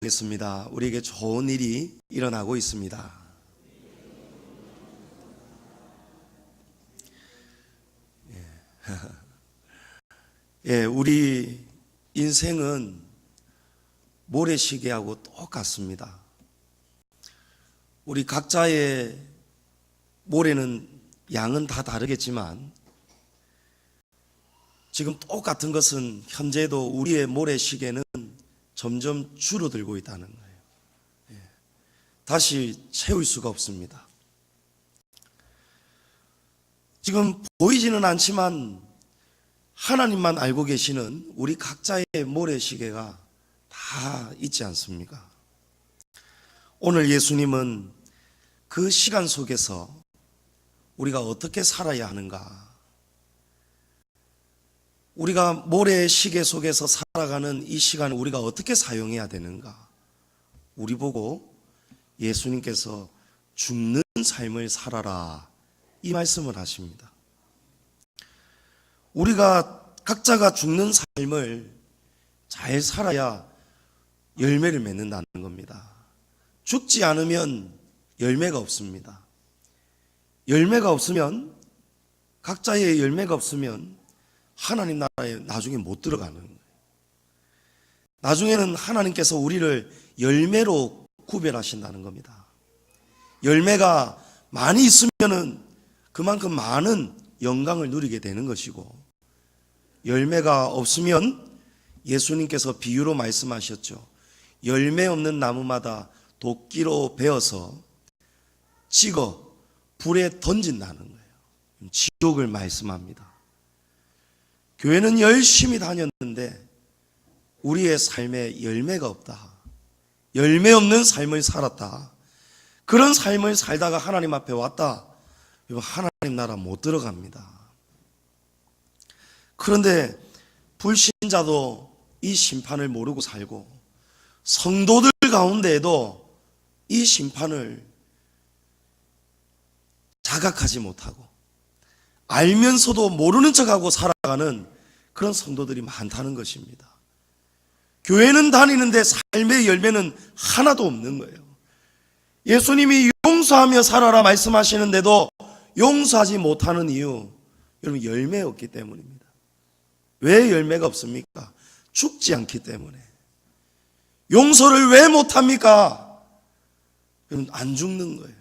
하겠습니다. 우리에게 좋은 일이 일어나고 있습니다. 우리 인생은 모래시계하고 똑같습니다. 우리 각자의 모래는 양은 다 다르겠지만 지금 똑같은 것은 현재도 우리의 모래시계는 점점 줄어들고 있다는 거예요. 다시 채울 수가 없습니다. 지금 보이지는 않지만 하나님만 알고 계시는 우리 각자의 모래시계가 다 있지 않습니까? 오늘 예수님은 그 시간 속에서 우리가 어떻게 살아야 하는가, 우리가 모래시계 속에서 살아가는 이 시간을 우리가 어떻게 사용해야 되는가, 우리 보고 예수님께서 죽는 삶을 살아라 이 말씀을 하십니다. 우리가 각자가 죽는 삶을 잘 살아야 열매를 맺는다는 겁니다. 죽지 않으면 열매가 없습니다. 열매가 없으면, 각자의 열매가 없으면 하나님 나라에 나중에 못 들어가는 거예요. 나중에는 하나님께서 우리를 열매로 구별하신다는 겁니다. 열매가 많이 있으면은 그만큼 많은 영광을 누리게 되는 것이고, 열매가 없으면 예수님께서 비유로 말씀하셨죠. 열매 없는 나무마다 도끼로 베어서 찍어 불에 던진다는 거예요. 지옥을 말씀합니다. 교회는 열심히 다녔는데 우리의 삶에 열매가 없다, 열매 없는 삶을 살았다, 그런 삶을 살다가 하나님 앞에 왔다, 하나님 나라 못 들어갑니다. 그런데 불신자도 이 심판을 모르고 살고, 성도들 가운데에도 이 심판을 자각하지 못하고 알면서도 모르는 척하고 살아가는 그런 성도들이 많다는 것입니다. 교회는 다니는데 삶의 열매는 하나도 없는 거예요. 예수님이 용서하며 살아라 말씀하시는데도 용서하지 못하는 이유, 여러분, 열매 없기 때문입니다. 왜 열매가 없습니까? 죽지 않기 때문에. 용서를 왜 못합니까? 여러분, 안 죽는 거예요.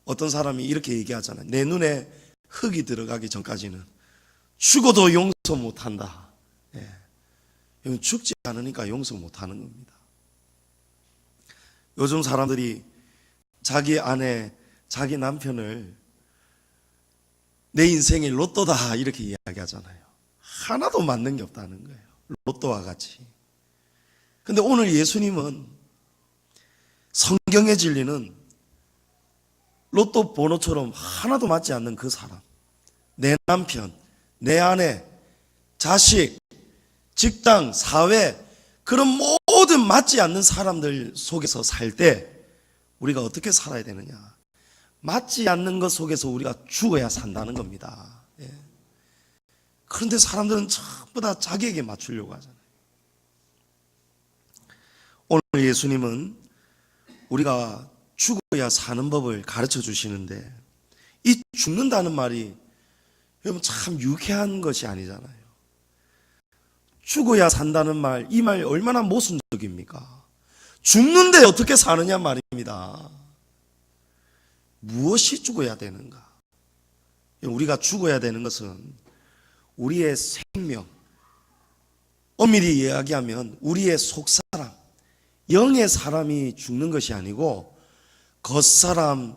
어떤 사람이 이렇게 얘기하잖아요. 내 눈에 흙이 들어가기 전까지는 죽어도 용서 못한다. 죽지 않으니까 용서 못하는 겁니다. 요즘 사람들이 자기 아내, 자기 남편을 내 인생의 로또다 이렇게 이야기하잖아요. 하나도 맞는 게 없다는 거예요. 로또와 같이. 근데 오늘 예수님은 성경의 진리는 로또 번호처럼 하나도 맞지 않는 그 사람, 내 남편, 내 아내, 자식, 직장, 사회, 그런 모든 맞지 않는 사람들 속에서 살 때 우리가 어떻게 살아야 되느냐? 맞지 않는 것 속에서 우리가 죽어야 산다는 겁니다. 그런데 사람들은 전부 다 자기에게 맞추려고 하잖아요. 오늘 예수님은 우리가 죽어야 사는 법을 가르쳐 주시는데, 이 죽는다는 말이 여러분 참 유쾌한 것이 아니잖아요. 죽어야 산다는 말, 이 말 얼마나 모순적입니까? 죽는데 어떻게 사느냐 말입니다. 무엇이 죽어야 되는가? 우리가 죽어야 되는 것은 우리의 생명, 엄밀히 이야기하면 우리의 속사람, 영의 사람이 죽는 것이 아니고 겉사람,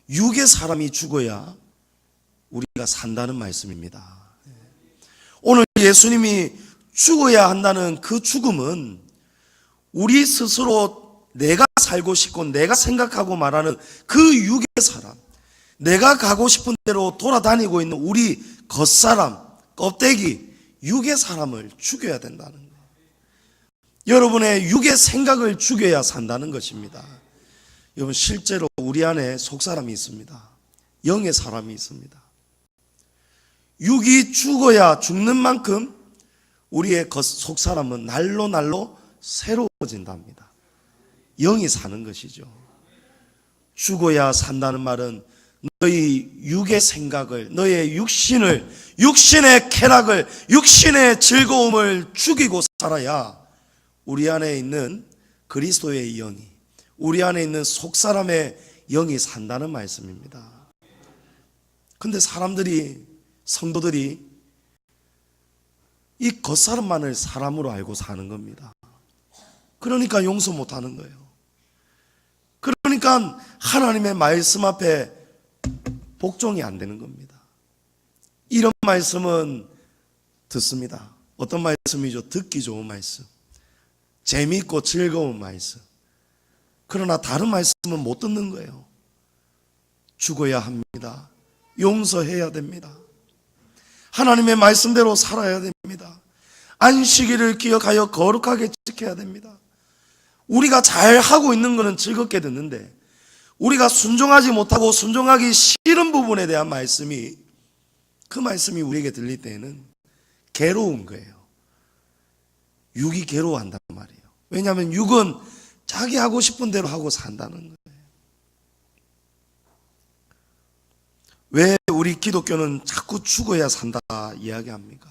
육의 사람이 죽어야 우리가 산다는 말씀입니다. 오늘 예수님이 죽어야 한다는 그 죽음은 우리 스스로 내가 살고 싶고 내가 생각하고 말하는 그 육의 사람, 내가 가고 싶은 대로 돌아다니고 있는 우리 겉사람, 껍데기, 육의 사람을 죽여야 된다는 거예요. 여러분의 육의 생각을 죽여야 산다는 것입니다. 여러분, 실제로 우리 안에 속사람이 있습니다. 영의 사람이 있습니다. 육이 죽어야 죽는 만큼 우리의 속사람은 날로 새로워진답니다. 영이 사는 것이죠. 죽어야 산다는 말은 너희 육의 생각을, 너의 육신을, 육신의 쾌락을, 육신의 즐거움을 죽이고 살아야 우리 안에 있는 그리스도의 영이, 우리 안에 있는 속사람의 영이 산다는 말씀입니다. 근데 사람들이, 성도들이 이 겉사람만을 사람으로 알고 사는 겁니다. 그러니까 용서 못하는 거예요. 그러니까 하나님의 말씀 앞에 복종이 안 되는 겁니다. 이런 말씀은 듣습니다. 어떤 말씀이죠? 듣기 좋은 말씀, 재미있고 즐거운 말씀. 그러나 다른 말씀은 못 듣는 거예요. 죽어야 합니다. 용서해야 됩니다. 하나님의 말씀대로 살아야 됩니다. 안식일을 기억하여 거룩하게 지켜야 됩니다. 우리가 잘하고 있는 것은 즐겁게 듣는데 우리가 순종하지 못하고 순종하기 싫은 부분에 대한 말씀이, 그 말씀이 우리에게 들릴 때에는 괴로운 거예요. 육이 괴로워한단 말이에요. 왜냐하면 육은 자기 하고 싶은 대로 하고 산다는 거예요. 왜 우리 기독교는 자꾸 죽어야 산다 이야기합니까?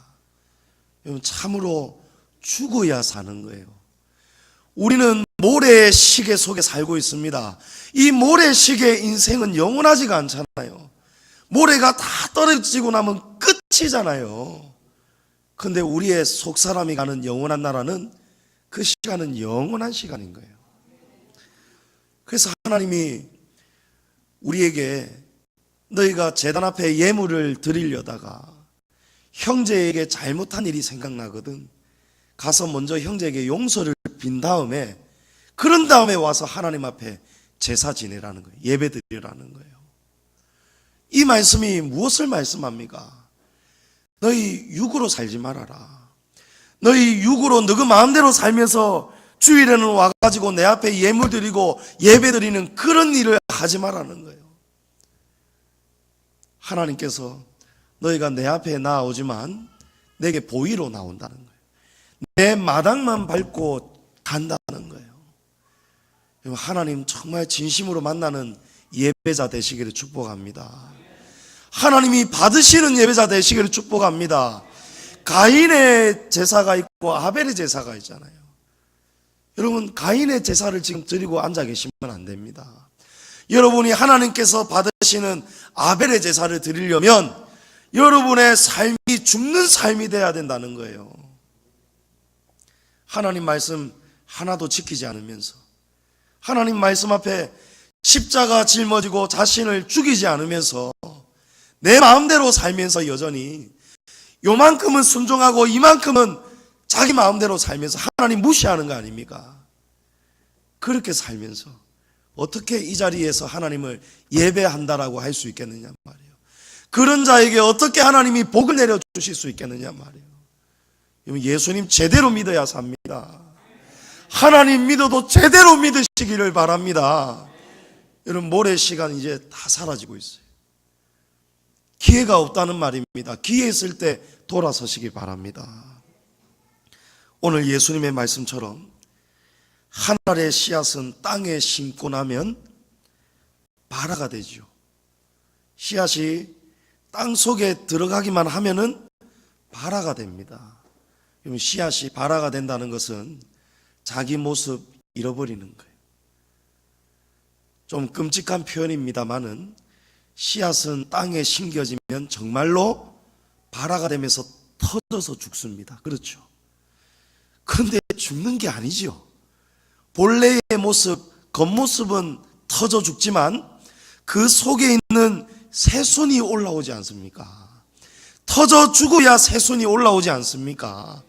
참으로 죽어야 사는 거예요. 우리는 모래의 시계 속에 살고 있습니다. 이 모래시계의 인생은 영원하지가 않잖아요. 모래가 다 떨어지고 나면 끝이잖아요. 근데 우리의 속사람이 가는 영원한 나라는, 그 시간은 영원한 시간인 거예요. 그래서 하나님이 우리에게, 너희가 제단 앞에 예물을 드리려다가 형제에게 잘못한 일이 생각나거든, 가서 먼저 형제에게 용서를 빈 다음에, 그런 다음에 와서 하나님 앞에 제사 지내라는 거예요. 예배 드리라는 거예요. 이 말씀이 무엇을 말씀합니까? 너희 육으로 살지 말아라. 너희 육으로 너그 마음대로 살면서 주일에는 와가지고 내 앞에 예물 드리고 예배 드리는 그런 일을 하지 말라는 거예요. 하나님께서 너희가 내 앞에 나오지만 내게 보이로 나온다는 거예요. 내 마당만 밟고 간다는 거예요. 하나님 정말 진심으로 만나는 예배자 되시기를 축복합니다. 하나님이 받으시는 예배자 되시기를 축복합니다. 가인의 제사가 있고 아벨의 제사가 있잖아요. 여러분, 가인의 제사를 지금 드리고 앉아 계시면 안 됩니다. 여러분이 하나님께서 받으시는 아벨의 제사를 드리려면 여러분의 삶이 죽는 삶이 돼야 된다는 거예요. 하나님 말씀 하나도 지키지 않으면서, 하나님 말씀 앞에 십자가 짊어지고 자신을 죽이지 않으면서 내 마음대로 살면서 여전히 요만큼은 순종하고 이만큼은 자기 마음대로 살면서 하나님 무시하는 거 아닙니까? 그렇게 살면서 어떻게 이 자리에서 하나님을 예배한다라고 할 수 있겠느냐 말이에요. 그런 자에게 어떻게 하나님이 복을 내려주실 수 있겠느냐 말이에요. 예수님 제대로 믿어야 삽니다. 하나님 믿어도 제대로 믿으시기를 바랍니다. 여러분, 모래시간 이제 다 사라지고 있어요. 기회가 없다는 말입니다. 기회 있을 때 돌아서시기 바랍니다. 오늘 예수님의 말씀처럼 한 알의 씨앗은 땅에 심고 나면 발아가 되죠. 씨앗이 땅 속에 들어가기만 하면은 발아가 됩니다. 씨앗이 발아가 된다는 것은 자기 모습 잃어버리는 거예요. 좀 끔찍한 표현입니다만은 씨앗은 땅에 심겨지면 정말로 발아가 되면서 터져서 죽습니다. 그렇죠? 그런데 죽는 게 아니죠. 본래의 모습, 겉모습은 터져 죽지만 그 속에 있는 새순이 올라오지 않습니까? 터져 죽어야 새순이 올라오지 않습니까?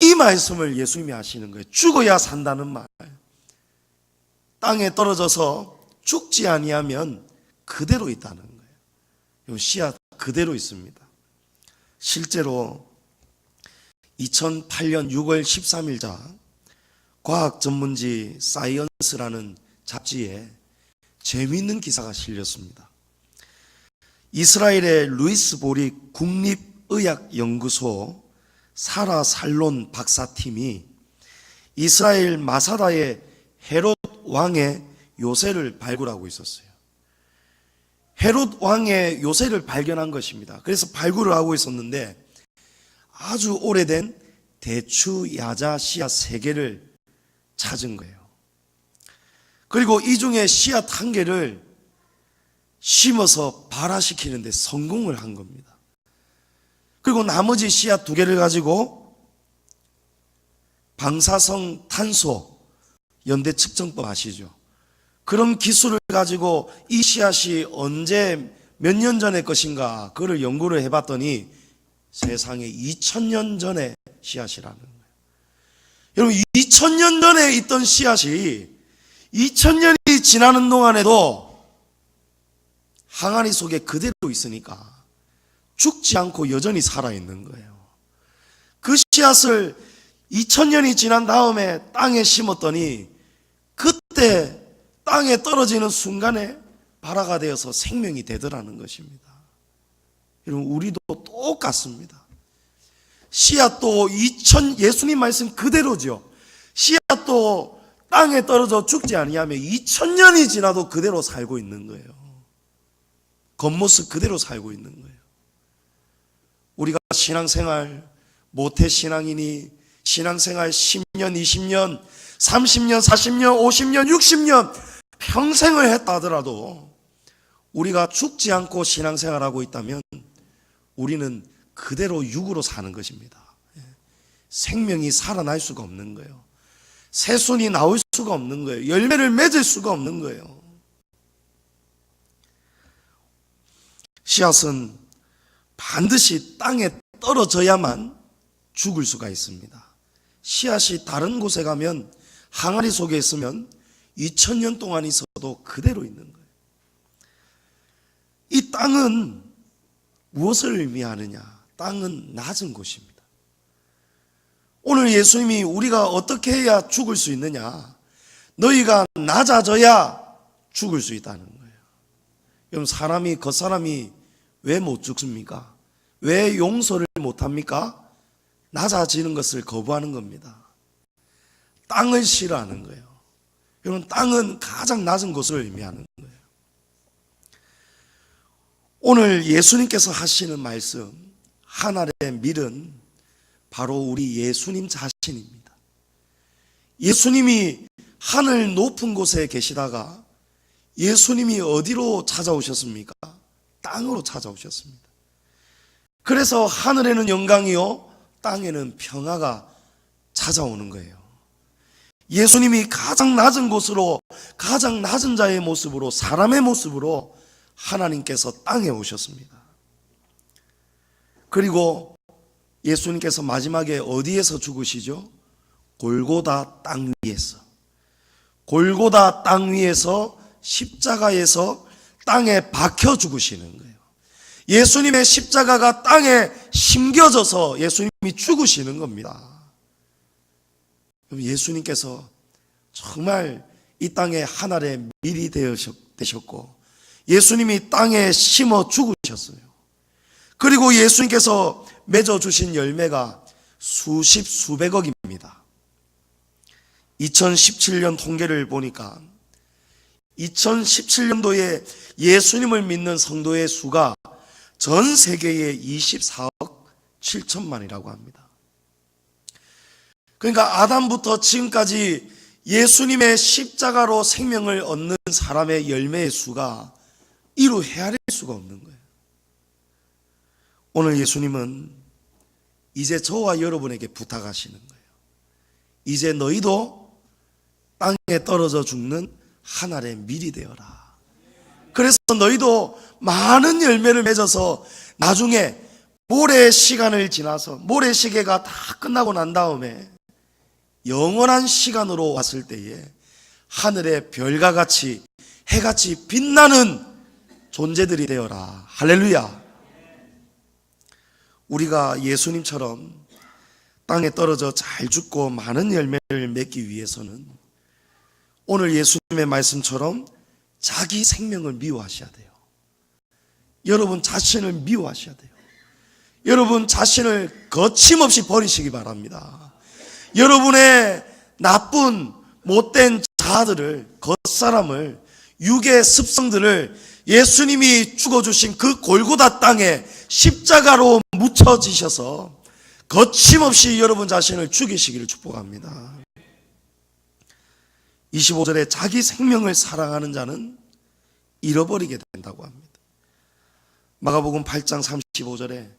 이 말씀을 예수님이 하시는 거예요. 죽어야 산다는 말. 땅에 떨어져서 죽지 아니하면 그대로 있다는 거예요. 씨앗 그대로 있습니다. 실제로 2008년 6월 13일자 과학 전문지 사이언스라는 잡지에 재미있는 기사가 실렸습니다. 이스라엘의 루이스 보릭 국립의학연구소 사라 살론 박사팀이 이스라엘 마사다의 헤롯 왕의 요새를 발굴하고 있었어요. 헤롯 왕의 요새를 발견한 것입니다. 그래서 발굴을 하고 있었는데 아주 오래된 대추 야자 씨앗 3개를 찾은 거예요. 그리고 이 중에 씨앗 1개를 심어서 발화시키는데 성공을 한 겁니다. 그리고 나머지 씨앗 2개를 가지고 방사성 탄소 연대 측정법 아시죠? 그런 기술을 가지고 이 씨앗이 언제 몇 년 전의 것인가 그걸 연구를 해봤더니 세상에 2000년 전의 씨앗이라는 거예요. 여러분 2000년 전에 있던 씨앗이 2000년이 지나는 동안에도 항아리 속에 그대로 있으니까 죽지 않고 여전히 살아있는 거예요. 그 씨앗을 2000년이 지난 다음에 땅에 심었더니 그때 땅에 떨어지는 순간에 발화가 되어서 생명이 되더라는 것입니다. 여러분 우리도 똑같습니다. 씨앗도 예수님 말씀 그대로죠. 씨앗도 땅에 떨어져 죽지 아니하면 2000년이 지나도 그대로 살고 있는 거예요. 겉모습 그대로 살고 있는 거예요. 우리가 신앙생활 모태신앙이니 신앙생활 10년, 20년, 30년, 40년, 50년, 60년 평생을 했다 하더라도 우리가 죽지 않고 신앙생활하고 있다면 우리는 그대로 육으로 사는 것입니다. 생명이 살아날 수가 없는 거예요. 새순이 나올 수가 없는 거예요. 열매를 맺을 수가 없는 거예요. 씨앗은 반드시 땅에 떨어져야만 죽을 수가 있습니다. 씨앗이 다른 곳에 가면 항아리 속에 있으면 2000년 동안 있어도 그대로 있는 거예요. 이 땅은 무엇을 의미하느냐? 땅은 낮은 곳입니다. 오늘 예수님이 우리가 어떻게 해야 죽을 수 있느냐? 너희가 낮아져야 죽을 수 있다는 거예요. 여러분 겉사람이 왜 못 죽습니까? 왜 용서를 못합니까? 낮아지는 것을 거부하는 겁니다. 땅을 싫어하는 거예요. 여러분 땅은 가장 낮은 곳을 의미하는 거예요. 오늘 예수님께서 하시는 말씀 하늘의 밀은 바로 우리 예수님 자신입니다. 예수님이 하늘 높은 곳에 계시다가 예수님이 어디로 찾아오셨습니까? 땅으로 찾아오셨습니다. 그래서 하늘에는 영광이요 땅에는 평화가 찾아오는 거예요. 예수님이 가장 낮은 곳으로 가장 낮은 자의 모습으로 사람의 모습으로 하나님께서 땅에 오셨습니다. 그리고 예수님께서 마지막에 어디에서 죽으시죠? 골고다 땅 위에서. 골고다 땅 위에서 십자가에서 땅에 박혀 죽으시는 거예요. 예수님의 십자가가 땅에 심겨져서 예수님이 죽으시는 겁니다. 예수님께서 정말 이 땅에 하늘의 밀이 되셨고 예수님이 땅에 심어 죽으셨어요. 그리고 예수님께서 맺어주신 열매가 수십 수백억입니다. 2017년 통계를 보니까 2017년도에 예수님을 믿는 성도의 수가 전 세계에 24억 7천만이라고 합니다. 그러니까 아담부터 지금까지 예수님의 십자가로 생명을 얻는 사람의 열매의 수가 이루 헤아릴 수가 없는 거예요. 오늘 예수님은 이제 저와 여러분에게 부탁하시는 거예요. 이제 너희도 땅에 떨어져 죽는 하늘의 밀이 되어라. 그래서 너희도 많은 열매를 맺어서 나중에 모래 시간을 지나서 모래 시계가 다 끝나고 난 다음에 영원한 시간으로 왔을 때에 하늘의 별과 같이 해같이 빛나는 존재들이 되어라. 할렐루야. 우리가 예수님처럼 땅에 떨어져 잘 죽고 많은 열매를 맺기 위해서는 오늘 예수님의 말씀처럼 자기 생명을 미워하셔야 돼요. 여러분 자신을 미워하셔야 돼요. 여러분 자신을 거침없이 버리시기 바랍니다. 여러분의 나쁜 못된 자들을, 겉사람을, 육의 습성들을 예수님이 죽어주신 그 골고다 땅에 십자가로 묻혀지셔서 거침없이 여러분 자신을 죽이시기를 축복합니다. 25절에 자기 생명을 사랑하는 자는 잃어버리게 된다고 합니다. 마가복음 8장 35절에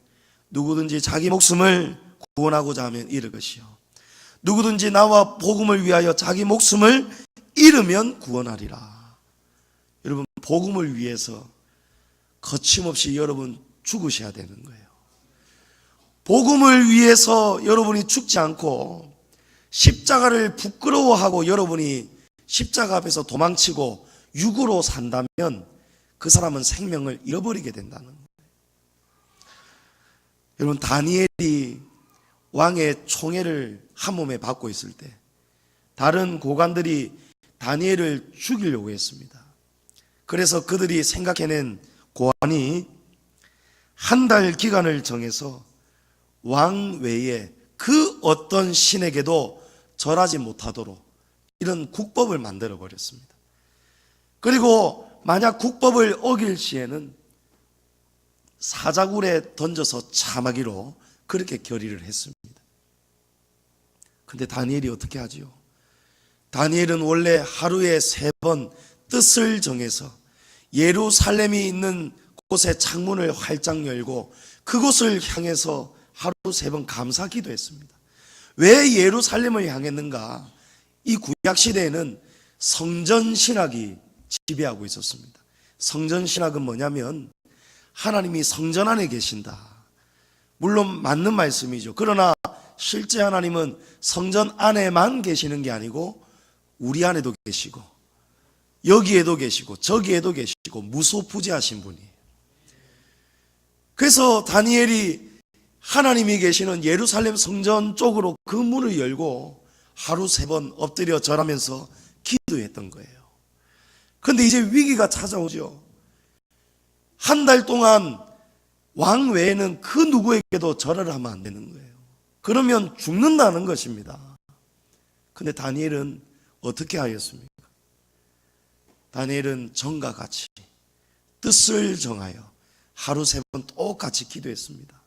누구든지 자기 목숨을 구원하고자 하면 잃을 것이요 누구든지 나와 복음을 위하여 자기 목숨을 잃으면 구원하리라. 여러분, 복음을 위해서 거침없이 여러분 죽으셔야 되는 거예요. 복음을 위해서 여러분이 죽지 않고 십자가를 부끄러워하고 여러분이 십자가 앞에서 도망치고 육으로 산다면 그 사람은 생명을 잃어버리게 된다는 거예요. 여러분, 다니엘이 왕의 총애를 한 몸에 받고 있을 때 다른 고관들이 다니엘을 죽이려고 했습니다. 그래서 그들이 생각해낸 고안이 한 달 기간을 정해서 왕 외에 그 어떤 신에게도 절하지 못하도록 이런 국법을 만들어 버렸습니다. 그리고 만약 국법을 어길 시에는 사자굴에 던져서 참하기로 그렇게 결의를 했습니다. 근데 다니엘이 어떻게 하지요? 다니엘은 원래 하루에 3번 뜻을 정해서 예루살렘이 있는 곳에 창문을 활짝 열고 그곳을 향해서 하루 3번 감사 기도했습니다. 왜 예루살렘을 향했는가? 이 구약시대에는 성전신학이 지배하고 있었습니다. 성전신학은 뭐냐면 하나님이 성전 안에 계신다. 물론 맞는 말씀이죠. 그러나 실제 하나님은 성전 안에만 계시는 게 아니고 우리 안에도 계시고 여기에도 계시고 저기에도 계시고 무소부재하신 분이에요. 그래서 다니엘이 하나님이 계시는 예루살렘 성전 쪽으로 그 문을 열고 하루 3번 엎드려 절하면서 기도했던 거예요. 그런데 이제 위기가 찾아오죠. 한 달 동안 왕 외에는 그 누구에게도 절을 하면 안 되는 거예요. 그러면 죽는다는 것입니다. 근데 다니엘은 어떻게 하였습니까? 다니엘은 전과 같이 뜻을 정하여 하루 3번 똑같이 기도했습니다.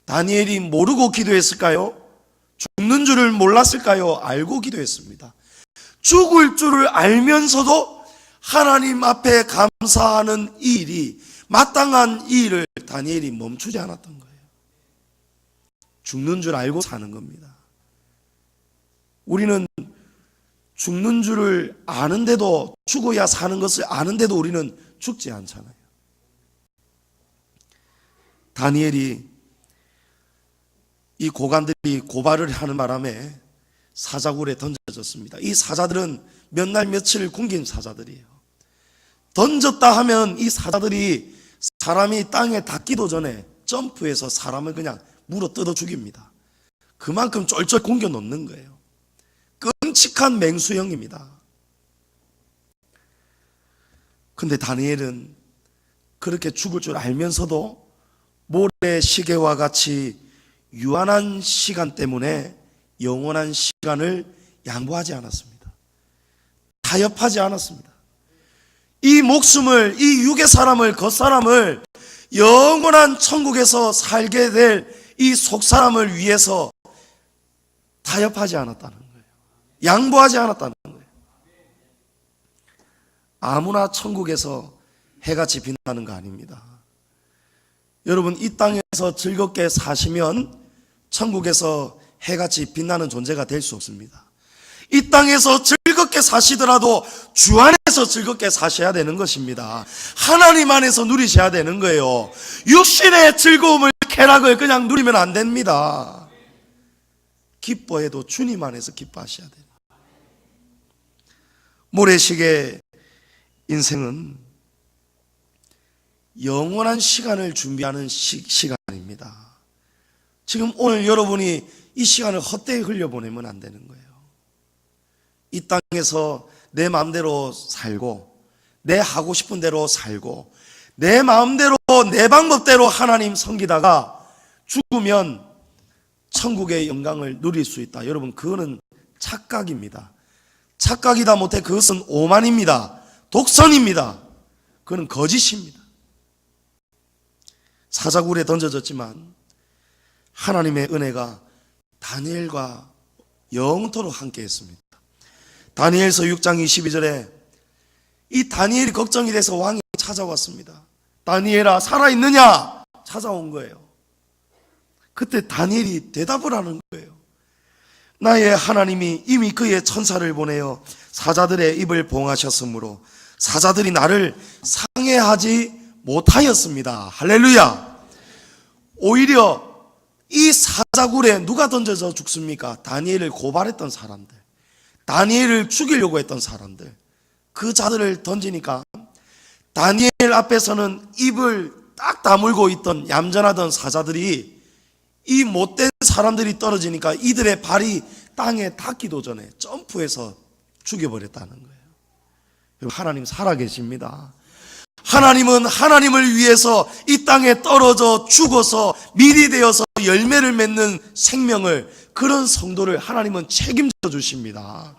다니엘이 모르고 기도했을까요? 죽는 줄을 몰랐을까요? 알고 기도했습니다. 죽을 줄을 알면서도 하나님 앞에 감사하는 이 일이, 마땅한 이 일을 다니엘이 멈추지 않았던 거예요. 죽는 줄 알고 사는 겁니다. 우리는 죽는 줄을 아는데도, 죽어야 사는 것을 아는데도 우리는 죽지 않잖아요. 다니엘이 이 고관들이 고발을 하는 바람에 사자굴에 던져졌습니다. 이 사자들은 몇 날 며칠 굶긴 사자들이에요. 던졌다 하면 이 사자들이 사람이 땅에 닿기도 전에 점프해서 사람을 그냥 물어 뜯어 죽입니다. 그만큼 쫄쫄 굶겨 놓는 거예요. 끔찍한 맹수형입니다. 근데 다니엘은 그렇게 죽을 줄 알면서도 모래시계와 같이 유한한 시간 때문에 영원한 시간을 양보하지 않았습니다. 타협하지 않았습니다. 이 목숨을, 이 육의 사람을, 겉사람을 영원한 천국에서 살게 될 이 속사람을 위해서 타협하지 않았다는 거예요. 양보하지 않았다는 거예요. 아무나 천국에서 해같이 빛나는 거 아닙니다. 여러분, 이 땅에서 즐겁게 사시면 천국에서 해같이 빛나는 존재가 될 수 없습니다. 이 땅에서 즐겁게 사시더라도 주 안에서 즐겁게 사셔야 되는 것입니다. 하나님 안에서 누리셔야 되는 거예요. 육신의 즐거움을, 쾌락을 그냥 누리면 안 됩니다. 기뻐해도 주님 안에서 기뻐하셔야 돼요. 모래시계 인생은 영원한 시간을 준비하는 시간입니다. 지금 오늘 여러분이 이 시간을 헛되이 흘려보내면 안 되는 거예요. 이 땅에서 내 마음대로 살고 내 하고 싶은 대로 살고 내 마음대로 내 방법대로 하나님 섬기다가 죽으면 천국의 영광을 누릴 수 있다. 여러분, 그거는 착각입니다. 착각이다 못해 그것은 오만입니다. 독선입니다. 그는 거짓입니다. 사자굴에 던져졌지만 하나님의 은혜가 다니엘과 영토록 함께 했습니다. 다니엘서 6장 22절에 이 다니엘이 걱정이 돼서 왕이 찾아왔습니다. 다니엘아, 살아있느냐? 찾아온 거예요. 그때 다니엘이 대답을 하는 거예요. 나의 하나님이 이미 그의 천사를 보내어 사자들의 입을 봉하셨으므로 사자들이 나를 상해하지 못하였습니다. 할렐루야. 오히려 이 사자굴에 누가 던져져 죽습니까? 다니엘을 고발했던 사람들, 다니엘을 죽이려고 했던 사람들, 그 자들을 던지니까 다니엘 앞에서는 입을 딱 다물고 있던 얌전하던 사자들이, 이 못된 사람들이 떨어지니까 이들의 발이 땅에 닿기도 전에 점프해서 죽여버렸다는 거예요. 하나님 살아계십니다. 하나님은 하나님을 위해서 이 땅에 떨어져 죽어서 밀이 되어서 열매를 맺는 생명을, 그런 성도를 하나님은 책임져 주십니다.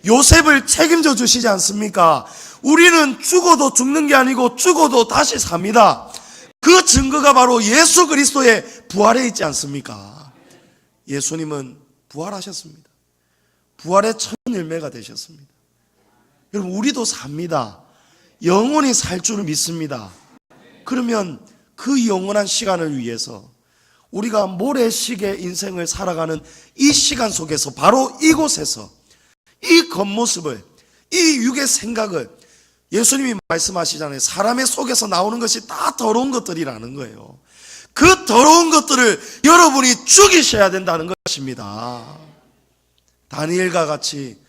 요셉을 책임져 주시지 않습니까? 우리는 죽어도 죽는 게 아니고 죽어도 다시 삽니다. 그 증거가 바로 예수 그리스도의 부활에 있지 않습니까? 예수님은 부활하셨습니다. 부활의 첫 열매가 되셨습니다. 여러분, 우리도 삽니다. 영원히 살 줄을 믿습니다. 그러면 그 영원한 시간을 위해서 우리가 모래시계 인생을 살아가는 이 시간 속에서, 바로 이곳에서 이 겉모습을, 이 육의 생각을, 예수님이 말씀하시잖아요. 사람의 속에서 나오는 것이 다 더러운 것들이라는 거예요. 그 더러운 것들을 여러분이 죽이셔야 된다는 것입니다. 다니엘과 같이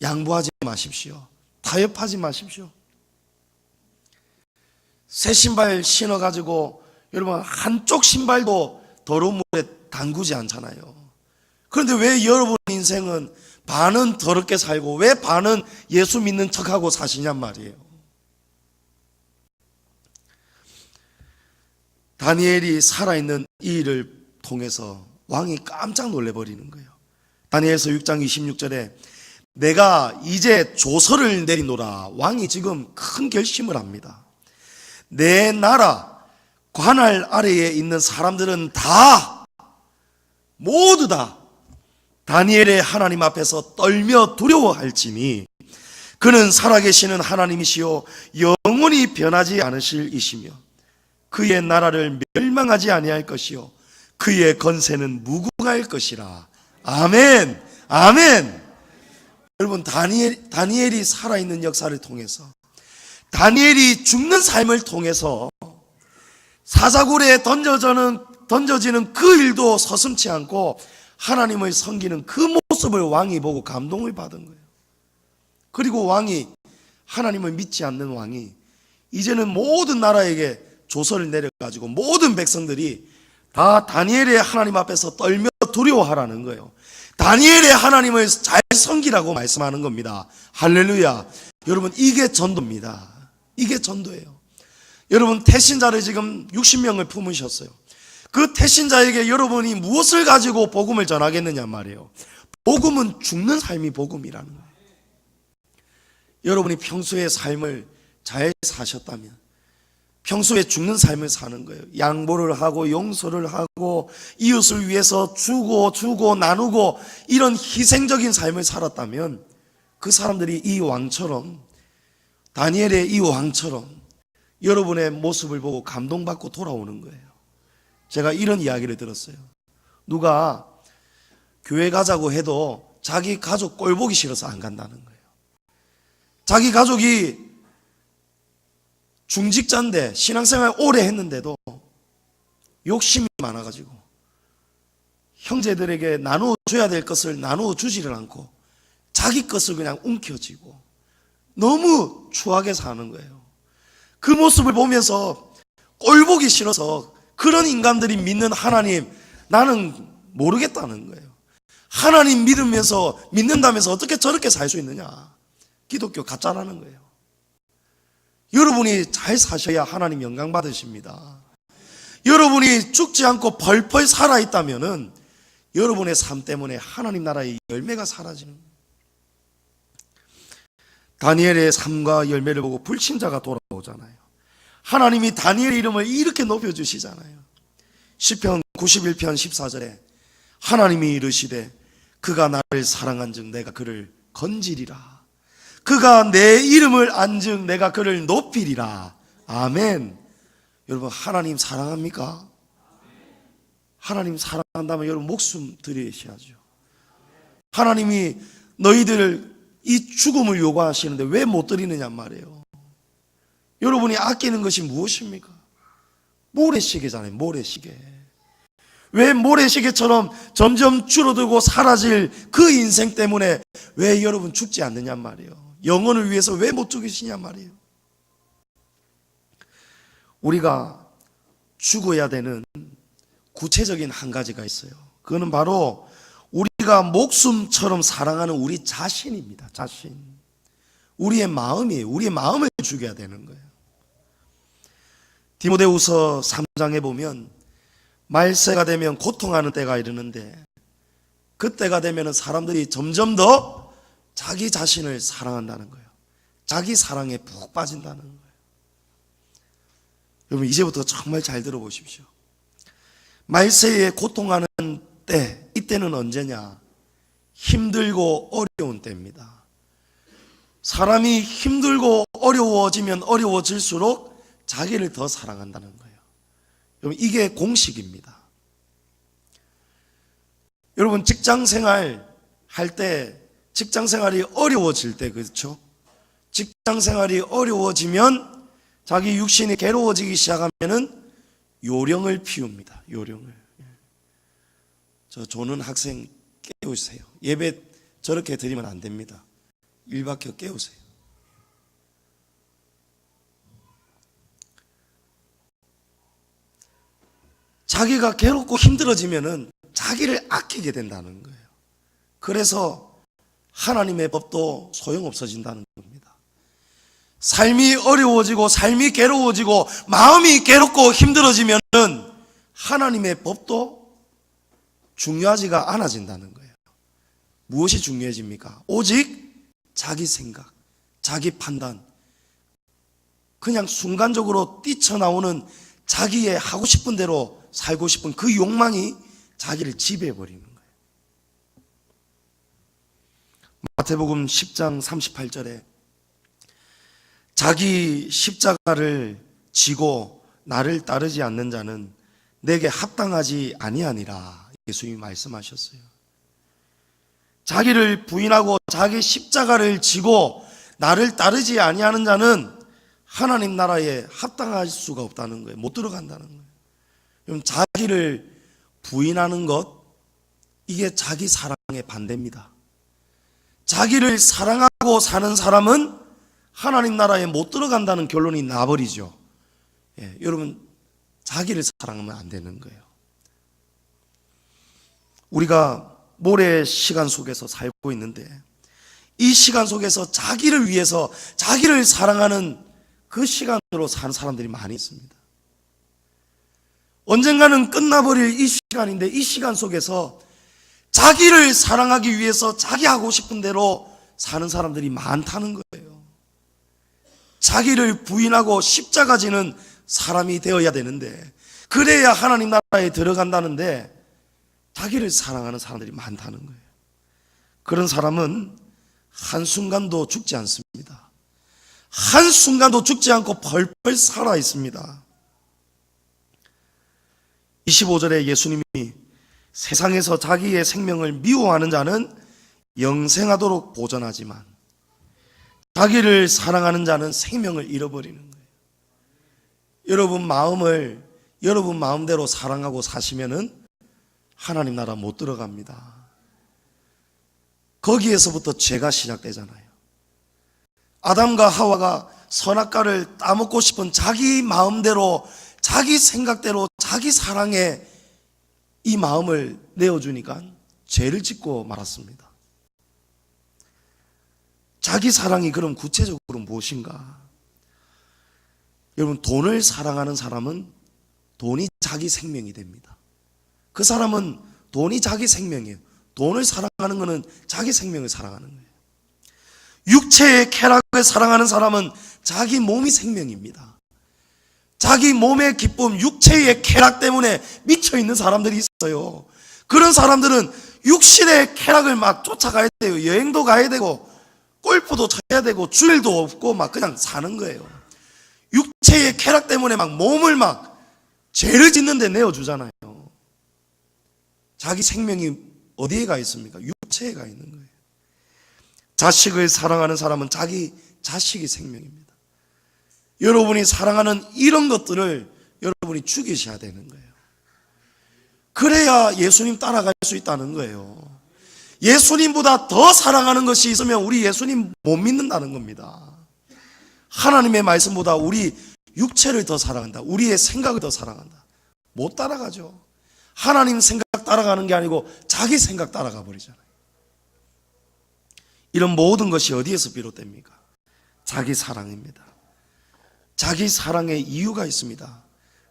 양보하지 마십시오. 타협하지 마십시오. 새 신발 신어가지고 여러분 한쪽 신발도 더러운 물에 담그지 않잖아요. 그런데 왜 여러분 인생은 반은 더럽게 살고 왜 반은 예수 믿는 척하고 사시냔 말이에요. 다니엘이 살아있는 이 일을 통해서 왕이 깜짝 놀래버리는 거예요. 다니엘서 6장 26절에 내가 이제 조서를 내리노라. 왕이 지금 큰 결심을 합니다. 내 나라 관할 아래에 있는 사람들은 다, 모두 다 다니엘의 하나님 앞에서 떨며 두려워할지니 그는 살아계시는 하나님이시요 영원히 변하지 않으실 이시며 그의 나라를 멸망하지 아니할 것이요 그의 건세는 무궁할 것이라. 아멘. 아멘. 여러분, 다니엘이 살아있는 역사를 통해서, 다니엘이 죽는 삶을 통해서 사자굴에 던져지는 그 일도 서슴지 않고 하나님을 섬기는 그 모습을 왕이 보고 감동을 받은 거예요. 그리고 왕이, 하나님을 믿지 않는 왕이 이제는 모든 나라에게 조서를 내려가지고 모든 백성들이 다 다니엘의 하나님 앞에서 떨며 두려워하라는 거예요. 다니엘의 하나님을 잘 섬기라고 말씀하는 겁니다. 할렐루야. 여러분, 이게 전도입니다. 이게 전도예요. 여러분, 태신자를 지금 60명을 품으셨어요. 그 태신자에게 여러분이 무엇을 가지고 복음을 전하겠느냐 말이에요. 복음은 죽는 삶이 복음이라는 거예요. 여러분이 평소에 삶을 잘 사셨다면, 평소에 죽는 삶을 사는 거예요. 양보를 하고 용서를 하고 이웃을 위해서 주고 나누고 이런 희생적인 삶을 살았다면 그 사람들이 이 왕처럼, 다니엘의 이 왕처럼 여러분의 모습을 보고 감동받고 돌아오는 거예요. 제가 이런 이야기를 들었어요. 누가 교회 가자고 해도 자기 가족 꼴 보기 싫어서 안 간다는 거예요. 자기 가족이 중직자인데 신앙생활 오래 했는데도 욕심이 많아가지고 형제들에게 나누어줘야 될 것을 나누어주지를 않고 자기 것을 그냥 움켜쥐고 너무 추하게 사는 거예요. 그 모습을 보면서 꼴 보기 싫어서 그런 인간들이 믿는 하나님, 나는 모르겠다는 거예요. 하나님 믿으면서, 믿는다면서 어떻게 저렇게 살 수 있느냐. 기독교 가짜라는 거예요. 여러분이 잘 사셔야 하나님 영광 받으십니다. 여러분이 죽지 않고 펄펄 살아있다면은 여러분의 삶 때문에 하나님 나라의 열매가 사라지는 거예요. 다니엘의 삶과 열매를 보고 불신자가 돌아오잖아요. 하나님이 다니엘의 이름을 이렇게 높여주시잖아요. 시편 91편 14절에 하나님이 이르시되 그가 나를 사랑한즉 내가 그를 건지리라. 그가 내 이름을 안즉 내가 그를 높이리라. 아멘. 여러분, 하나님 사랑합니까? 하나님 사랑한다면 여러분 목숨 드리셔야죠. 하나님이 너희들 이 죽음을 요구하시는데 왜 못 드리느냐 말이에요. 여러분이 아끼는 것이 무엇입니까? 모래시계잖아요. 모래시계. 왜 모래시계처럼 점점 줄어들고 사라질 그 인생 때문에 왜 여러분 죽지 않느냐 말이에요. 영혼을 위해서 왜 못 죽이시냐 말이에요. 우리가 죽어야 되는 구체적인 한 가지가 있어요. 그거는 바로 우리가 목숨처럼 사랑하는 우리 자신입니다. 자신. 우리의 마음이에요. 우리의 마음을 죽여야 되는 거예요. 디모데후서 3장에 보면 말세가 되면 고통하는 때가 이르는데 그때가 되면 사람들이 점점 더 자기 자신을 사랑한다는 거예요. 자기 사랑에 푹 빠진다는 거예요. 여러분, 이제부터 정말 잘 들어보십시오. 말세에 고통하는 때, 이때는 언제냐? 힘들고 어려운 때입니다. 사람이 힘들고 어려워지면 어려워질수록 자기를 더 사랑한다는 거예요. 여러분, 이게 공식입니다. 여러분, 직장생활 할 때, 직장생활이 어려워질 때, 그렇죠? 직장생활이 어려워지면 자기 육신이 괴로워지기 시작하면은 요령을 피웁니다. 요령을. 저 조는 학생 깨우세요. 예배 저렇게 드리면 안 됩니다. 일 박혀 깨우세요. 자기가 괴롭고 힘들어지면은 자기를 아끼게 된다는 거예요. 그래서 하나님의 법도 소용없어진다는 겁니다. 삶이 어려워지고 삶이 괴로워지고 마음이 괴롭고 힘들어지면은 하나님의 법도 중요하지가 않아진다는 거예요. 무엇이 중요해집니까? 오직 자기 생각, 자기 판단, 그냥 순간적으로 뛰쳐나오는 자기의 하고 싶은 대로 살고 싶은 그 욕망이 자기를 지배해버리는 거예요. 마태복음 10장 38절에 자기 십자가를 지고 나를 따르지 않는 자는 내게 합당하지 아니하니라. 예수님이 말씀하셨어요. 자기를 부인하고 자기 십자가를 지고 나를 따르지 아니하는 자는 하나님 나라에 합당할 수가 없다는 거예요. 못 들어간다는 거예요. 그럼 자기를 부인하는 것, 이게 자기 사랑의 반대입니다. 자기를 사랑하고 사는 사람은 하나님 나라에 못 들어간다는 결론이 나버리죠. 여러분, 자기를 사랑하면 안 되는 거예요. 우리가 모래 시간 속에서 살고 있는데 이 시간 속에서 자기를 위해서 자기를 사랑하는 그 시간으로 사는 사람들이 많이 있습니다. 언젠가는 끝나버릴 이 시간인데 이 시간 속에서 자기를 사랑하기 위해서 자기 하고 싶은 대로 사는 사람들이 많다는 거예요. 자기를 부인하고 십자가 지는 사람이 되어야 되는데 그래야 하나님 나라에 들어간다는데 자기를 사랑하는 사람들이 많다는 거예요. 그런 사람은 한순간도 죽지 않습니다. 한순간도 죽지 않고 펄펄 살아 있습니다. 25절에 예수님이 세상에서 자기의 생명을 미워하는 자는 영생하도록 보전하지만 자기를 사랑하는 자는 생명을 잃어버리는 거예요. 여러분 마음을 여러분 마음대로 사랑하고 사시면은 하나님 나라 못 들어갑니다. 거기에서부터 죄가 시작되잖아요. 아담과 하와가 선악과를 따먹고 싶은 자기 마음대로 자기 생각대로 자기 사랑에 이 마음을 내어주니까 죄를 짓고 말았습니다. 자기 사랑이 그럼 구체적으로 무엇인가? 여러분, 돈을 사랑하는 사람은 돈이 자기 생명이 됩니다. 그 사람은 돈이 자기 생명이에요. 돈을 사랑하는 것은 자기 생명을 사랑하는 거예요. 육체의 쾌락을 사랑하는 사람은 자기 몸이 생명입니다. 자기 몸의 기쁨, 육체의 쾌락 때문에 미쳐있는 사람들이 있어요. 그런 사람들은 육신의 쾌락을 막 쫓아가야 돼요. 여행도 가야 되고 골프도 쳐야 되고 주일도 없고 막 그냥 사는 거예요. 육체의 쾌락 때문에 막 몸을 막 죄를 짓는 데 내어주잖아요. 자기 생명이 어디에 가 있습니까? 육체에 가 있는 거예요. 자식을 사랑하는 사람은 자기 자식이 생명입니다. 여러분이 사랑하는 이런 것들을 여러분이 죽이셔야 되는 거예요. 그래야 예수님 따라갈 수 있다는 거예요. 예수님보다 더 사랑하는 것이 있으면 우리 예수님 못 믿는다는 겁니다. 하나님의 말씀보다 우리 육체를 더 사랑한다. 우리의 생각을 더 사랑한다. 못 따라가죠. 하나님 생각 따라가는 게 아니고 자기 생각 따라가 버리잖아요. 이런 모든 것이 어디에서 비롯됩니까? 자기 사랑입니다. 자기 사랑의 이유가 있습니다.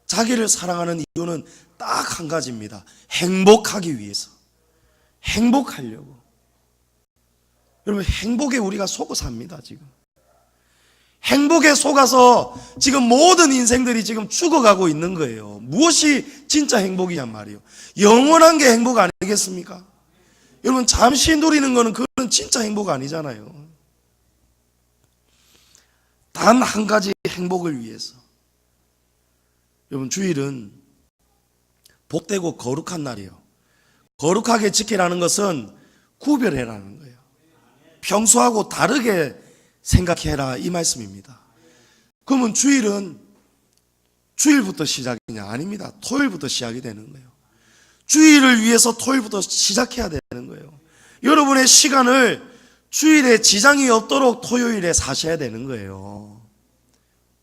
자기를 사랑하는 이유는 딱 한 가지입니다. 행복하기 위해서. 행복하려고. 여러분, 행복에 우리가 속어 삽니다, 지금. 행복에 속아서 지금 모든 인생들이 지금 죽어가고 있는 거예요. 무엇이 진짜 행복이냔 말이에요. 영원한 게 행복 아니겠습니까? 여러분, 잠시 누리는 거는 그건 진짜 행복 아니잖아요. 단 한 가지 행복을 위해서. 여러분, 주일은 복되고 거룩한 날이에요. 거룩하게 지키라는 것은 구별해라는 거예요. 평소하고 다르게 생각해라, 이 말씀입니다. 그러면 주일은 주일부터 시작이냐? 아닙니다. 토요일부터 시작이 되는 거예요. 주일을 위해서 토요일부터 시작해야 되는 거예요. 여러분의 시간을 주일에 지장이 없도록 토요일에 사셔야 되는 거예요.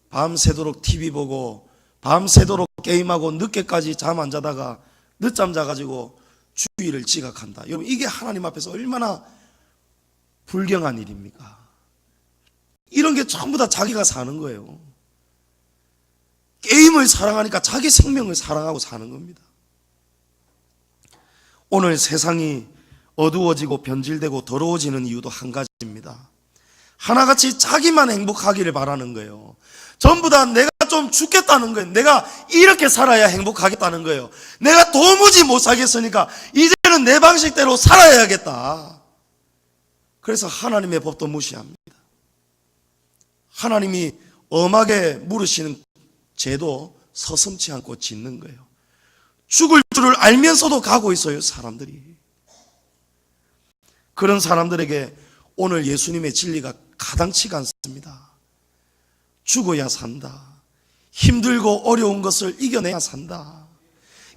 밤새도록 TV 보고 밤새도록 게임하고 늦게까지 잠 안 자다가 늦잠 자가지고 주일을 지각한다. 여러분, 이게 하나님 앞에서 얼마나 불경한 일입니까? 이런 게 전부 다 자기가 사는 거예요. 게임을 사랑하니까 자기 생명을 사랑하고 사는 겁니다. 오늘 세상이 어두워지고 변질되고 더러워지는 이유도 한 가지입니다. 하나같이 자기만 행복하기를 바라는 거예요. 전부 다 내가 좀 죽겠다는 거예요. 내가 이렇게 살아야 행복하겠다는 거예요. 내가 도무지 못 살겠으니까 이제는 내 방식대로 살아야겠다. 그래서 하나님의 법도 무시합니다. 하나님이 엄하게 물으시는 죄도 서슴지 않고 짓는 거예요. 죽을 줄을 알면서도 가고 있어요, 사람들이. 그런 사람들에게 오늘 예수님의 진리가 가당치가 않습니다. 죽어야 산다. 힘들고 어려운 것을 이겨내야 산다.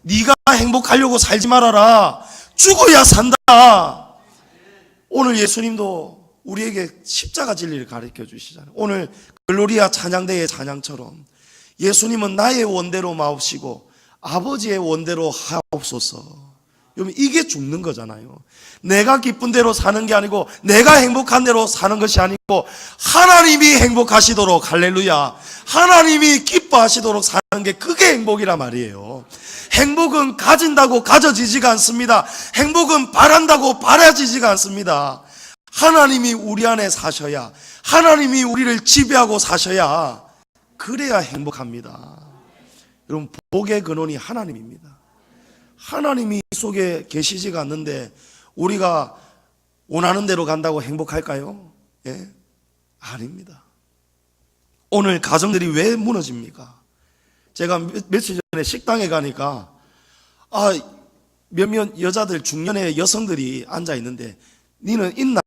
네가 행복하려고 살지 말아라. 죽어야 산다. 오늘 예수님도 우리에게 십자가 진리를 가르쳐 주시잖아요. 오늘 글로리아 찬양대의 찬양처럼 예수님은 나의 원대로 마옵시고 아버지의 원대로 하옵소서. 여러분, 이게 죽는 거잖아요. 내가 기쁜 대로 사는 게 아니고 내가 행복한 대로 사는 것이 아니고 하나님이 행복하시도록, 할렐루야, 하나님이 기뻐하시도록 사는 게 그게 행복이란 말이에요. 행복은 가진다고 가져지지가 않습니다. 행복은 바란다고 바라지지가 않습니다. 하나님이 우리 안에 사셔야, 하나님이 우리를 지배하고 사셔야 그래야 행복합니다. 여러분, 복의 근원이 하나님입니다. 하나님이 속에 계시지가 않는데 우리가 원하는 대로 간다고 행복할까요? 예? 아닙니다. 오늘 가정들이 왜 무너집니까? 제가 며칠 전에 식당에 가니까 몇몇 여자들, 중년의 여성들이 앉아 있는데 니는 있나?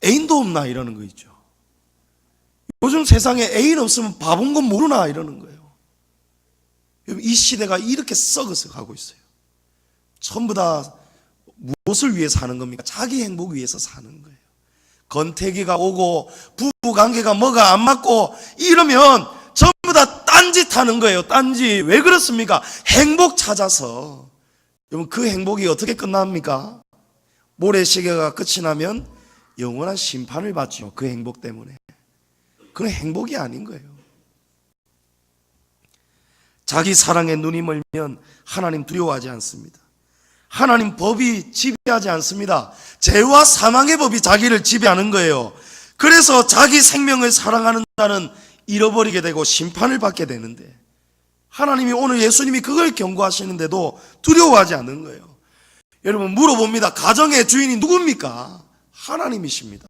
애인도 없나? 이러는 거 있죠. 요즘 세상에 애인 없으면 바본 건 모르나? 이러는 거예요. 이 시대가 이렇게 썩어서 가고 있어요. 전부 다 무엇을 위해 사는 겁니까? 자기 행복 위해서 사는 거예요. 건태기가 오고 부부관계가 뭐가 안 맞고 이러면 전부 다 딴짓하는 거예요. 딴짓. 왜 그렇습니까? 행복 찾아서. 여러분, 그 행복이 어떻게 끝납니까? 모래시계가 끝이 나면 영원한 심판을 받죠. 그 행복 때문에. 그건 행복이 아닌 거예요. 자기 사랑에 눈이 멀면 하나님 두려워하지 않습니다. 하나님 법이 지배하지 않습니다. 죄와 사망의 법이 자기를 지배하는 거예요. 그래서 자기 생명을 사랑하는 자는 잃어버리게 되고 심판을 받게 되는데, 하나님이 오늘 예수님이 그걸 경고하시는데도 두려워하지 않는 거예요. 여러분 물어봅니다. 가정의 주인이 누굽니까? 하나님이십니다.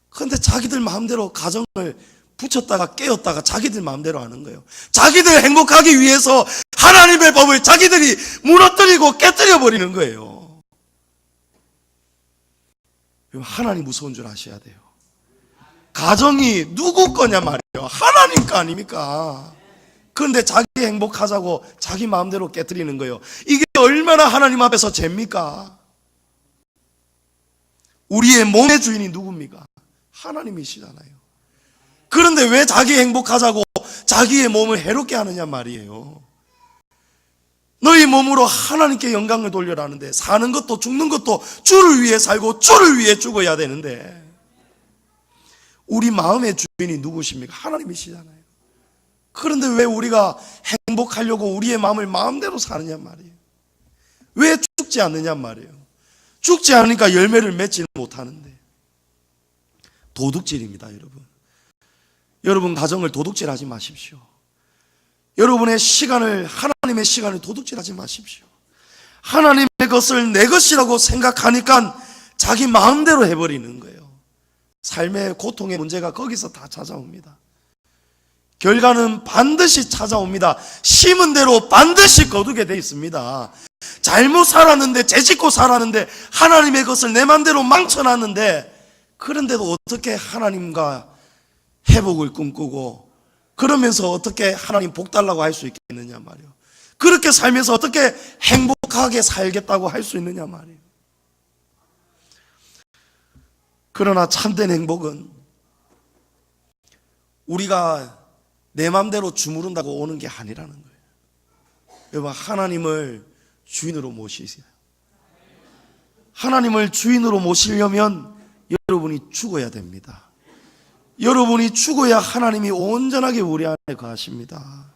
그런데 자기들 마음대로 가정을 붙였다가 깨었다가 자기들 마음대로 하는 거예요. 자기들 행복하기 위해서 하나님의 법을 자기들이 무너뜨리고 깨뜨려 버리는 거예요. 하나님 무서운 줄 아셔야 돼요. 가정이 누구 거냐 말이에요. 하나님 거 아닙니까? 그런데 자기 행복하자고 자기 마음대로 깨뜨리는 거예요. 이게 얼마나 하나님 앞에서 죄입니까? 우리의 몸의 주인이 누굽니까? 하나님이시잖아요. 그런데 왜 자기 행복하자고 자기의 몸을 해롭게 하느냐 말이에요. 너희 몸으로 하나님께 영광을 돌려라는데, 사는 것도 죽는 것도 주를 위해 살고 주를 위해 죽어야 되는데, 우리 마음의 주인이 누구십니까? 하나님이시잖아요. 그런데 왜 우리가 행복하려고 우리의 마음을 마음대로 사느냐 말이에요. 왜 죽지 않느냐 말이에요. 죽지 않으니까 열매를 맺지는 못하는데. 도둑질입니다, 여러분. 여러분 가정을 도둑질하지 마십시오. 여러분의 시간을, 하나님의 시간을 도둑질하지 마십시오. 하나님의 것을 내 것이라고 생각하니까 자기 마음대로 해버리는 거예요. 삶의 고통의 문제가 거기서 다 찾아옵니다. 결과는 반드시 찾아옵니다. 심은 대로 반드시 거두게 돼 있습니다. 잘못 살았는데, 죄짓고 살았는데, 하나님의 것을 내 마음대로 망쳐놨는데, 그런데도 어떻게 하나님과 회복을 꿈꾸고, 그러면서 어떻게 하나님 복 달라고 할 수 있겠느냐 말이에요. 그렇게 살면서 어떻게 행복하게 살겠다고 할 수 있느냐 말이에요. 그러나 참된 행복은 우리가 내 맘대로 주무른다고 오는 게 아니라는 거예요. 여러분, 하나님을 주인으로 모시세요. 하나님을 주인으로 모시려면 여러분이 죽어야 됩니다. 여러분이 죽어야 하나님이 온전하게 우리 안에 거하십니다.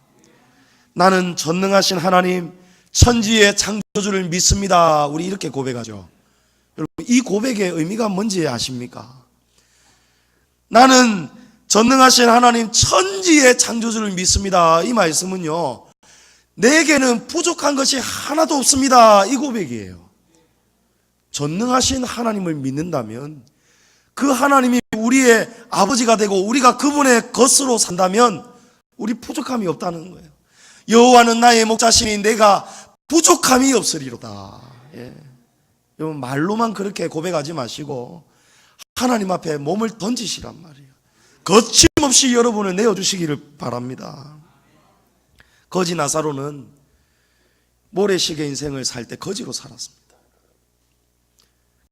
나는 전능하신 하나님, 천지의 창조주를 믿습니다. 우리 이렇게 고백하죠. 여러분, 이 고백의 의미가 뭔지 아십니까? 나는 전능하신 하나님, 천지의 창조주를 믿습니다. 이 말씀은요, 내게는 부족한 것이 하나도 없습니다. 이 고백이에요. 전능하신 하나님을 믿는다면, 그 하나님이 우리의 아버지가 되고 우리가 그분의 것으로 산다면 우리 부족함이 없다는 거예요. 여호와는 나의 목자시니 내가 부족함이 없으리로다. 예. 여러분, 말로만 그렇게 고백하지 마시고 하나님 앞에 몸을 던지시란 말이에요. 거침없이 여러분을 내어주시기를 바랍니다. 거지 나사로는 모래시계 인생을 살 때 거지로 살았습니다.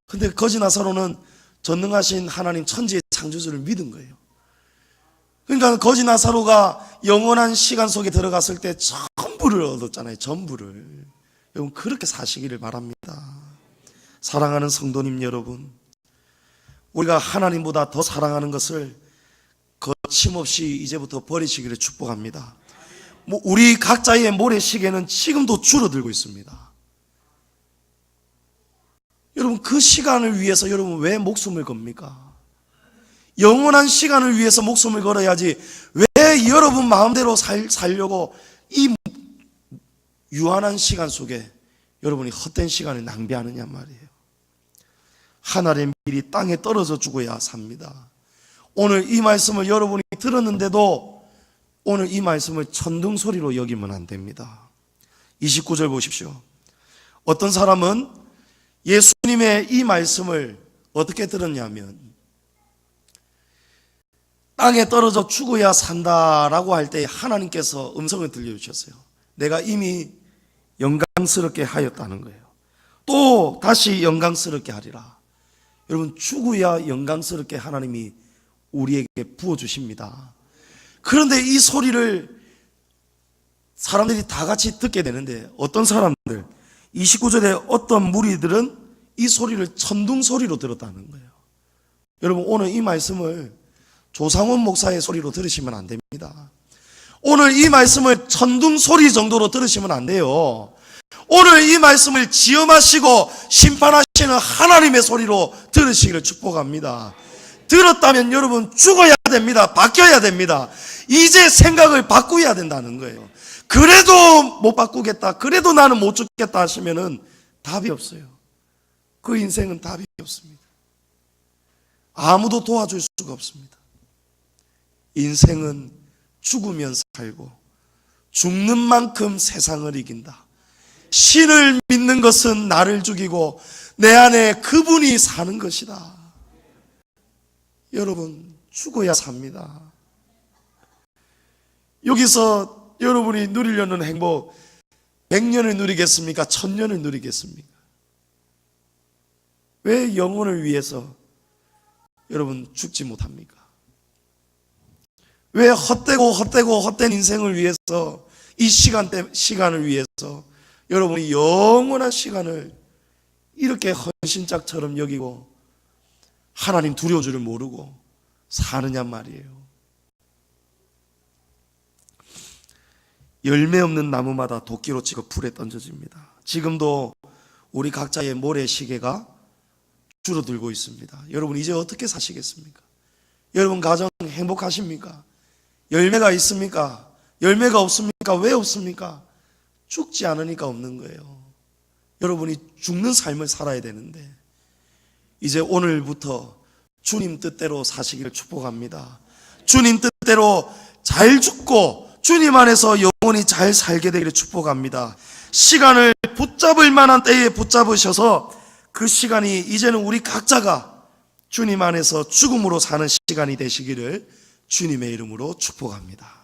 근데 거지 나사로는 전능하신 하나님, 천지의 창조주를 믿은 거예요. 그러니까 거지 나사로가 영원한 시간 속에 들어갔을 때 전부를 얻었잖아요. 전부를. 여러분, 그렇게 사시기를 바랍니다. 사랑하는 성도님 여러분, 우리가 하나님보다 더 사랑하는 것을 거침없이 이제부터 버리시기를 축복합니다. 우리 각자의 모래시계는 지금도 줄어들고 있습니다. 여러분, 그 시간을 위해서 여러분 왜 목숨을 겁니까? 영원한 시간을 위해서 목숨을 걸어야지 왜 여러분 마음대로 살려고 이 유한한 시간 속에 여러분이 헛된 시간을 낭비하느냐 말이에요. 하늘의 밀이 땅에 떨어져 죽어야 삽니다. 오늘 이 말씀을 여러분이 들었는데도 오늘 이 말씀을 천둥 소리로 여기면 안 됩니다. 29절 보십시오. 어떤 사람은 예수님의 이 말씀을 어떻게 들었냐면, 땅에 떨어져 죽어야 산다라고 할 때 하나님께서 음성을 들려주셨어요. 내가 이미 영광스럽게 하였다는 거예요. 또 다시 영광스럽게 하리라. 여러분, 죽어야 영광스럽게 하나님이 우리에게 부어주십니다. 그런데 이 소리를 사람들이 다 같이 듣게 되는데, 어떤 사람들, 29절에 어떤 무리들은 이 소리를 천둥 소리로 들었다는 거예요. 여러분, 오늘 이 말씀을 조상원 목사의 소리로 들으시면 안 됩니다. 오늘 이 말씀을 천둥 소리 정도로 들으시면 안 돼요. 오늘 이 말씀을 지엄하시고 심판하시는 하나님의 소리로 들으시기를 축복합니다. 들었다면 여러분 죽어야 됩니다. 바뀌어야 됩니다. 이제 생각을 바꾸어야 된다는 거예요. 그래도 못 바꾸겠다, 그래도 나는 못 죽겠다 하시면은 답이 없어요. 그 인생은 답이 없습니다. 아무도 도와줄 수가 없습니다. 인생은 죽으면 살고 죽는 만큼 세상을 이긴다. 신을 믿는 것은 나를 죽이고 내 안에 그분이 사는 것이다. 여러분, 죽어야 삽니다. 여기서 여러분이 누리려는 행복 100년을 누리겠습니까? 1000년을 누리겠습니까? 왜 영혼을 위해서 여러분 죽지 못합니까? 왜 헛된 인생을 위해서 이 시간을 위해서 여러분이 영원한 시간을 이렇게 헌신짝처럼 여기고 하나님 두려울 줄을 모르고 사느냐 말이에요. 열매 없는 나무마다 도끼로 치고 불에 던져집니다. 지금도 우리 각자의 모래시계가 줄어들고 있습니다. 여러분 이제 어떻게 사시겠습니까? 여러분 가정 행복하십니까? 열매가 있습니까? 열매가 없습니까? 왜 없습니까? 죽지 않으니까 없는 거예요. 여러분이 죽는 삶을 살아야 되는데 이제 오늘부터 주님 뜻대로 사시기를 축복합니다. 주님 뜻대로 잘 죽고 주님 안에서 영원히 잘 살게 되기를 축복합니다. 시간을 붙잡을 만한 때에 붙잡으셔서 그 시간이 이제는 우리 각자가 주님 안에서 죽음으로 사는 시간이 되시기를 주님의 이름으로 축복합니다.